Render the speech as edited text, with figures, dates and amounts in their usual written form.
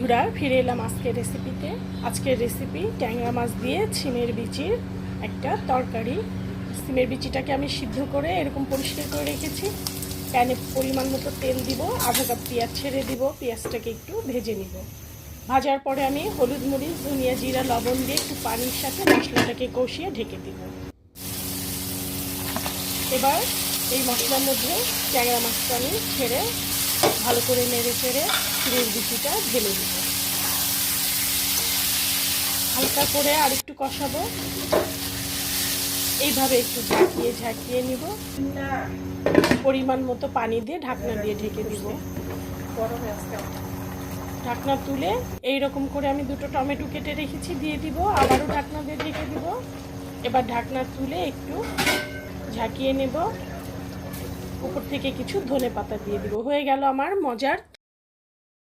বন্ধুরা, ফিরে এলাম আজকের রেসিপিতে। আজকের রেসিপি ট্যাংরা মাছ দিয়ে সিমের বিচির একটা তরকারি। সিমের বিচিটাকে আমি সিদ্ধ করে এরকম পরিষ্কার করে রেখেছি। প্যানে পরিমাণ মতো তেল দিব, আধা কাপ পেঁয়াজ ছেড়ে দিব, পেঁয়াজটাকে একটু ভেজে নিব। ভাজার পরে আমি হলুদ, মরিচ, ধনিয়া, জিরা, লবণ দিয়ে একটু পানির সাথে মশলাটাকে কষিয়ে ঢেকে দিব। এবার এই মশলার মধ্যে ট্যাংরা মাছটা আমি ছেড়ে ভালো করে নেড়ে চেড়ে সিমের বিচিটা ঢেলে দিব। হালকা করে আর একটু কষাবো, এইভাবে একটু ঝাঁকিয়ে ঝাঁকিয়ে নিব। পরিমাণ মতো পানি দিয়ে ঢাকনা দিয়ে ঢেকে দিব। ঢাকনা তুলে এইরকম করে আমি দুটো টমেটো কেটে রেখেছি দিয়ে দিব, আবারও ঢাকনা দিয়ে ঢেকে দিব। এবার ঢাকনা তুলে একটু ঝাঁকিয়ে নেব, উপর থেকে কিছু ধনেপাতা দিয়ে দিব। হয়ে গেল আমার মজার